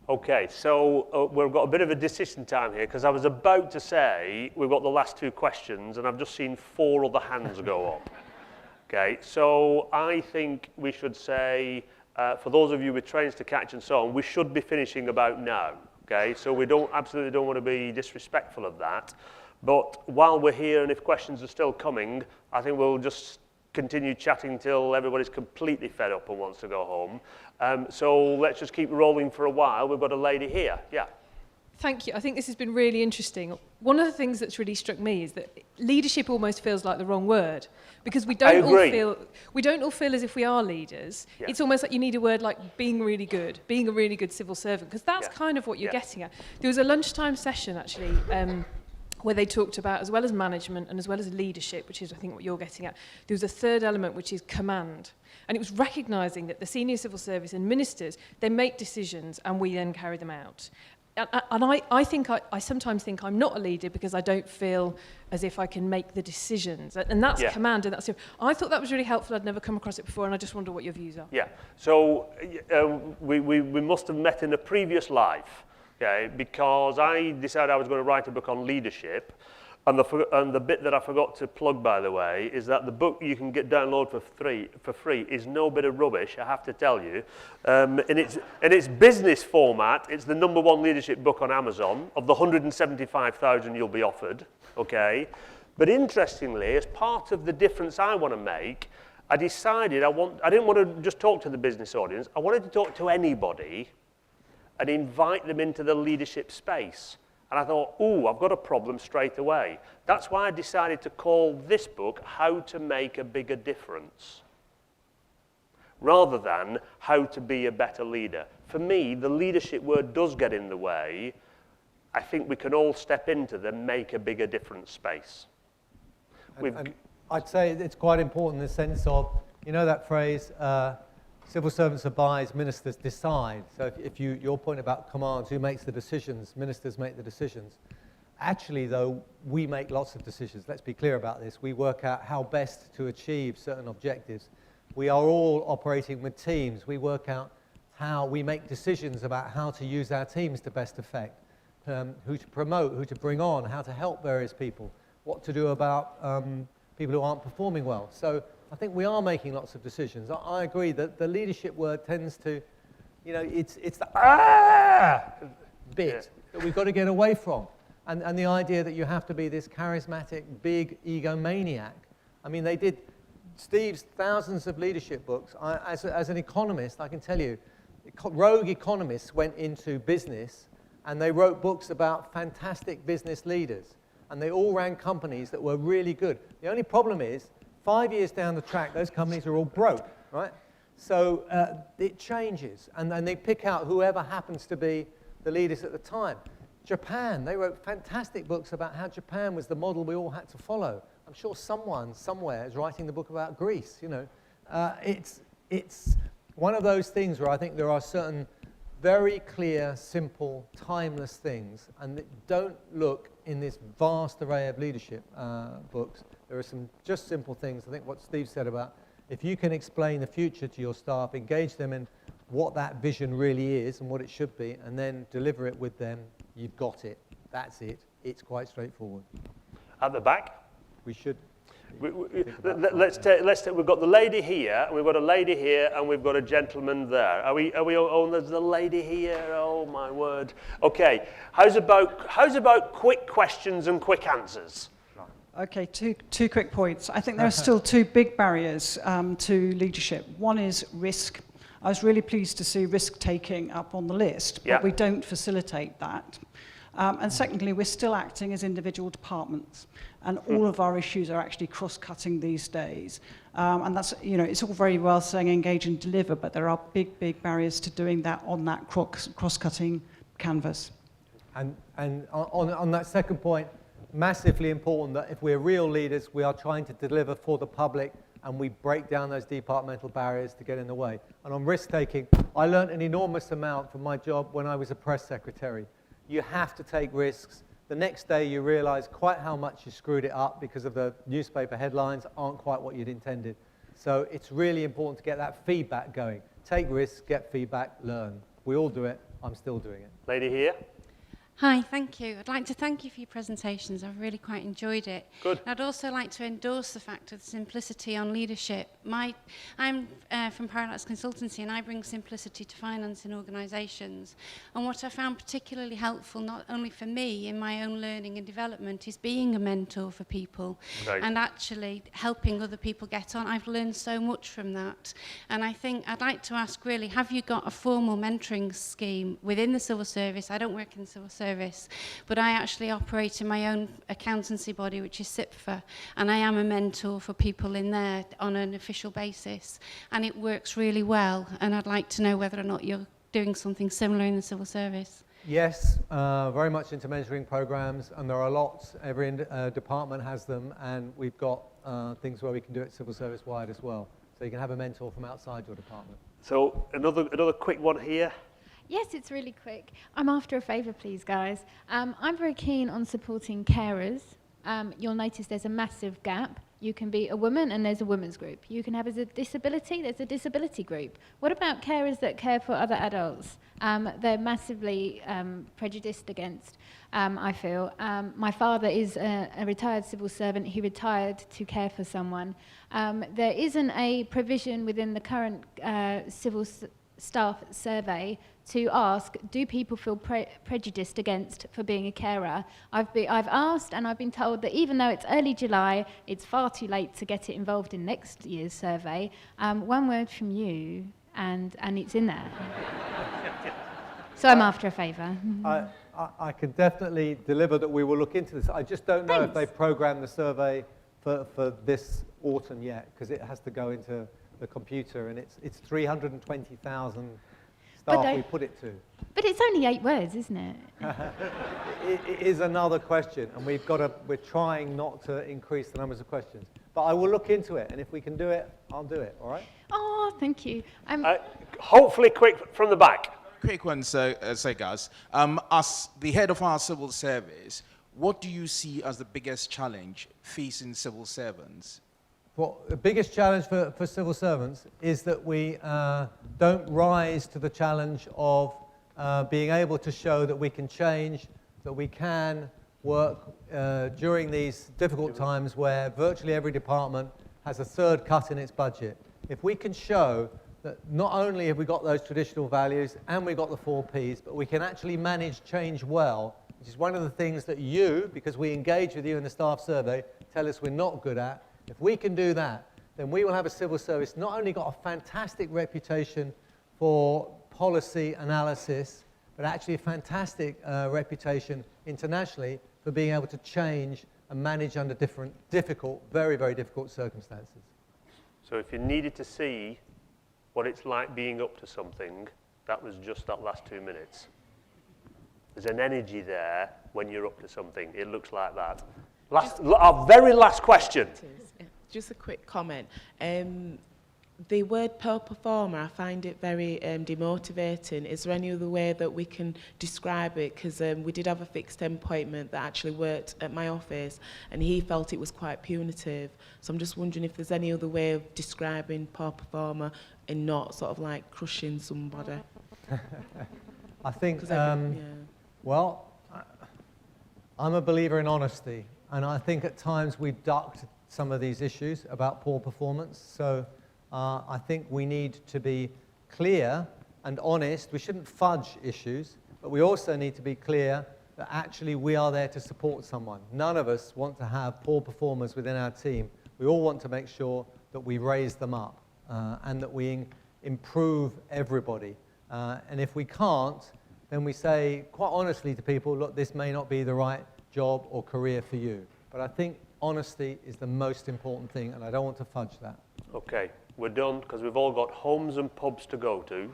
Okay, so we've got a bit of a decision time here, because I was about to say we've got the last 2 questions, and I've just seen 4 other hands go up. Okay, so I think we should say, for those of you with trains to catch and so on, we should be finishing about now. Okay, so we absolutely don't want to be disrespectful of that. But while we're here, and if questions are still coming, I think we'll just continue chatting till everybody's completely fed up and wants to go home. So let's just keep rolling for a while. We've got a lady here. Yeah. Thank you. I think this has been really interesting. One of the things that's really struck me is that leadership almost feels like the wrong word, because we don't all feel as if we are leaders. Yeah. It's almost like you need a word like being really good, being a really good civil servant, because that's kind of what you're getting at. There was a lunchtime session actually where they talked about, as well as management and as well as leadership, which is I think what you're getting at, there was a third element which is command. And it was recognising that the senior civil service and ministers, they make decisions and we then carry them out. And I sometimes think I'm not a leader because I don't feel as if I can make the decisions. And that's command. And I thought that was really helpful. I'd never come across it before, and I just wonder what your views are. Yeah. So we must have met in a previous life, okay, because I decided I was going to write a book on leadership. And the bit that I forgot to plug, by the way, is that the book you can download for free is no bit of rubbish, I have to tell you. In its business format, it's the #1 leadership book on Amazon of the 175,000 you'll be offered, okay? But interestingly, as part of the difference I want to make, I decided I didn't want to just talk to the business audience. I wanted to talk to anybody and invite them into the leadership space. And I thought, ooh, I've got a problem straight away. That's why I decided to call this book How to Make a Bigger Difference, rather than How to Be a Better Leader. For me, the leadership word does get in the way. I think we can all step into the make a bigger difference space. And I'd say it's quite important in the sense of, you know that phrase, civil servants advise, ministers decide. So if your point about commands, who makes the decisions? Ministers make the decisions. Actually, though, we make lots of decisions. Let's be clear about this. We work out how best to achieve certain objectives. We are all operating with teams. We work out how we make decisions about how to use our teams to best effect. who to promote, who to bring on, how to help various people, what to do about people who aren't performing well. So I think we are making lots of decisions. I agree that the leadership word tends to, you know, it's the bit that we've got to get away from. And the idea that you have to be this charismatic, big egomaniac. I mean, they did Steve's thousands of leadership books. As an economist, I can tell you, rogue economists went into business and they wrote books about fantastic business leaders. And they all ran companies that were really good. The only problem is, 5 years down the track, those companies are all broke, right? So it changes. And then they pick out whoever happens to be the leaders at the time. Japan, they wrote fantastic books about how Japan was the model we all had to follow. I'm sure someone somewhere is writing the book about Greece, you know. It's one of those things where I think there are certain very clear, simple, timeless things, and that don't look in this vast array of leadership books. There are some just simple things. I think what Steve said about if you can explain the future to your staff, engage them in what that vision really is and what it should be, and then deliver it with them, you've got it. That's it. It's quite straightforward. At the back? We should. Let's take, we've got the lady here, we've got a lady here, and we've got a gentleman there. Are we oh, there's the lady here, oh my word. Okay, how's about quick questions and quick answers? Okay, two quick points. I think there are still two big barriers to leadership. One is risk. I was really pleased to see risk-taking up on the list, but we don't facilitate that. And secondly, we're still acting as individual departments, and all of our issues are actually cross-cutting these days. And that's, you know, it's all very well saying engage and deliver, but there are big, big barriers to doing that on that cross-cutting canvas. And on that second point, massively important that if we're real leaders, we are trying to deliver for the public, and we break down those departmental barriers to get in the way. And on risk-taking, I learned an enormous amount from my job when I was a press secretary. You have to take risks. The next day you realize quite how much you screwed it up because of the newspaper headlines aren't quite what you'd intended. So it's really important to get that feedback going. Take risks, get feedback, learn. We all do it. I'm still doing it. Lady here. Hi, thank you. I'd like to thank you for your presentations. I've really quite enjoyed it. Good. And I'd also like to endorse the fact of simplicity on leadership. I'm from Parallax Consultancy, and I bring simplicity to finance in organisations. And what I found particularly helpful, not only for me in my own learning and development, is being a mentor for people and actually helping other people get on. I've learned so much from that. And I think I'd like to ask really, have you got a formal mentoring scheme within the civil service? I don't work in the civil service, but I actually operate in my own accountancy body, which is SIPFA, and I am a mentor for people in there on an official basis, and it works really well, and I'd like to know whether or not you're doing something similar in the civil service. Yes, very much into mentoring programs, and there are lots. Every department has them, and we've got things where we can do it civil service wide as well, so you can have a mentor from outside your department. So another quick one here. Yes, it's really quick. I'm after a favour, please, guys. I'm very keen on supporting carers. You'll notice there's a massive gap. You can be a woman and there's a women's group. You can have a disability, there's a disability group. What about carers that care for other adults? They're massively prejudiced against, I feel. My father is a retired civil servant. He retired to care for someone. There isn't a provision within the current civil staff survey to ask, do people feel prejudiced against for being a carer? I've asked, and I've been told that even though it's early July, it's far too late to get it involved in next year's survey. One word from you, and it's in there. So I'm after a favour. I can definitely deliver that we will look into this. I just don't know if they programmed the survey for this autumn yet, because it has to go into the computer, and it's 320,000 staff we put it to. But it's only 8 words, isn't it? It is another question, and we're trying not to increase the numbers of questions. But I will look into it, and if we can do it, I'll do it, all right? Oh, thank you. Hopefully quick from the back. Quick one, Gus. As the head of our civil service, what do you see as the biggest challenge facing civil servants? Well, the biggest challenge for civil servants is that we don't rise to the challenge of being able to show that we can change that we can work during these difficult times where virtually every department has a third cut in its budget. If we can show that not only have we got those traditional values and we've got the 4 Ps, but we can actually manage change well, which is one of the things that you, because we engage with you in the staff survey, tell us we're not good at. If we can do that, then we will have a civil service not only got a fantastic reputation for policy analysis, but actually a fantastic reputation internationally for being able to change and manage under difficult, very, very difficult circumstances. So if you needed to see what it's like being up to something, that was just that last 2 minutes. There's an energy there when you're up to something. It looks like that. Our very last question. Just a quick comment. The word poor performer, I find it very demotivating. Is there any other way that we can describe it? Because we did have a fixed appointment that actually worked at my office, and he felt it was quite punitive. So I'm just wondering if there's any other way of describing poor performer and not sort of like crushing somebody. I think, well, I'm a believer in honesty, and I think at times we ducked some of these issues about poor performance. So I think we need to be clear and honest. We shouldn't fudge issues, but we also need to be clear that actually we are there to support someone. None of us want to have poor performers within our team. We all want to make sure that we raise them up and that we improve everybody. And if we can't, then we say quite honestly to people, look, this may not be the right job or career for you. But I think honesty is the most important thing, and I don't want to fudge that. Okay, we're done because we've all got homes and pubs to go to.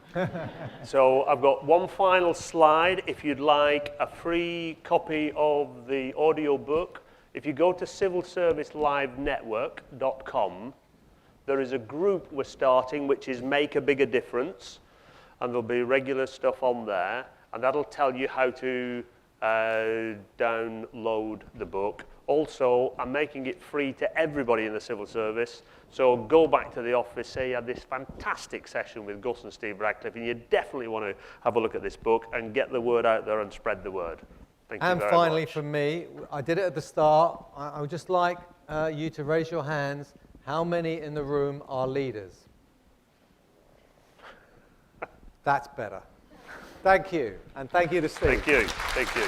So I've got one final slide. If you'd like a free copy of the audio book, if you go to civilservicelivenetwork.com, there is a group we're starting which is Make a Bigger Difference, and there'll be regular stuff on there, and that'll tell you how to download the book. Also, I'm making it free to everybody in the civil service, so go back to the office, say you had this fantastic session with Gus and Steve Radcliffe, and you definitely want to have a look at this book and get the word out there and spread the word. Thank you very much. And finally, from me, I did it at the start. I would just like you to raise your hands. How many in the room are leaders? That's better. Thank you, and thank you to Steve. Thank you. Thank you.